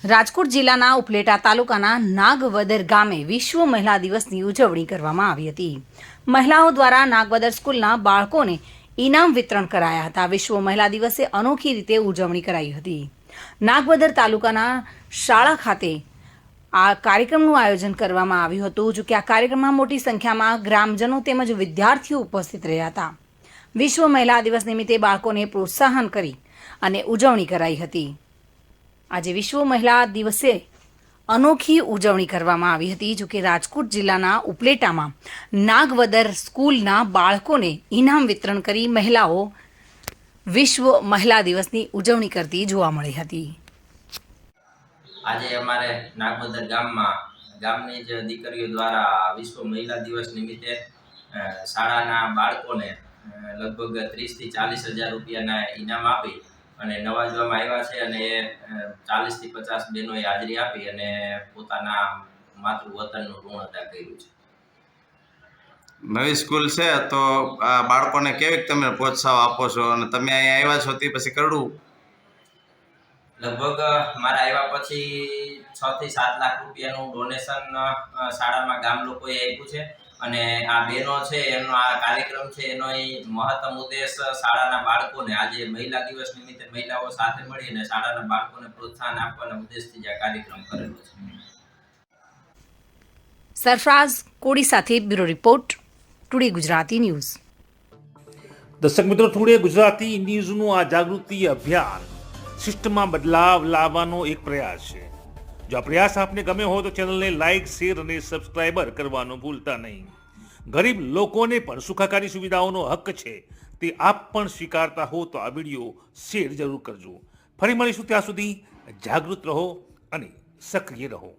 રાજકોટ જિલ્લાના ઉપલેટા તાલુકાના નાગવદર ગામે વિશ્વ મહિલા દિવસની ઉજવણી કરવામાં આવી હતી। મહિલાઓ દ્વારા નાગવદર સ્કૂલના બાળકોને ઇનામ વિતરણ કરાયા હતા। વિશ્વ મહિલા દિવસે અનોખી રીતે ઉજવણી કરાઈ હતી। નાગવદર તાલુકાના શાળા ખાતે આ કાર્યક્રમનું આયોજન કરવામાં આવ્યું હતું। જો કે આ કાર્યક્રમમાં મોટી સંખ્યામાં ગ્રામજનો તેમજ વિદ્યાર્થીઓ ઉપસ્થિત રહ્યા હતા। વિશ્વ મહિલા દિવસ નિમિત્તે બાળકોને પ્રોત્સાહન કરી અને ઉજવણી કરાઈ હતી। આજે વિશ્વ મહિલા દિવસે અનોખી ઉજવણી કરવામાં આવી હતી। જો કે રાજકોટ જિલ્લાના ઉપલેટામાં નાગવદર સ્કૂલના બાળકોને ઇનામ વિતરણ કરી મહિલાઓ વિશ્વ મહિલા દિવસની ઉજવણી કરતી જોવા મળી હતી। આજે અમારે નાગવદર ગામની જ દીકરીઓ દ્વારા વિશ્વ મહિલા દિવસ નિમિત્તે શાળાના બાળકોને લગભગ 30 થી 40 હજાર રૂપિયાના ઇનામ આપી અને નવાજવામાં આવ્યા છે અને 40 થી 50 બહેનોએ હાજરી આપી અને પોતાના માતૃવતનનું ઋણ અદા કર્યું છે। નવી સ્કૂલ છે તો આ બાળકોને કેવી તમે પ્રોત્સાહન આપો છો અને તમે અહીંયા આવ્યા છો તે પછી કરડું લગભગ મારા આવ્યા પછી 6 થી 7 લાખ રૂપિયાનું ડોનેશન શાળામાં ગામ લોકોએ આપ્યું છે અને આ બહેનો છે એનો આ કાર્યક્રમ છે એનો મહત્તમ ઉદ્દેશ શાળાના બાળકોને આજે મહિલા દિવસ નિમિત્તે મહિલાઓ સાથે મળી અને શાળાના બાળકોને પ્રોત્સાહન આપવાના ઉદ્દેશથી આ કાર્યક્રમ કરેલો છે। સરફરાઝ કોડી સાથે bureau report, today Gujarati news. દર્શક મિત્રો, ટુડે ગુજરાતી ન્યૂઝનું આ જાગૃતિ અભિયાન સિસ્ટમમાં બદલાવ લાવવાનો એક પ્રયાસ છે। જો આ પ્રયાસ આપને ગમે હોય તો ચેનલને લાઇક, શેર અને સબસ્ક્રાઇબર કરવાનું ભૂલતા નહીં। ગરીબ લોકોને પણ સુખાકારી સુવિધાઓનો હક છે તે આપ પણ સ્વીકારતા હો તો આ વિડીયો શેર જરૂર કરજો। ફરી મળીશું, ત્યાં સુધી જાગૃત રહો અને સક્રિય રહો।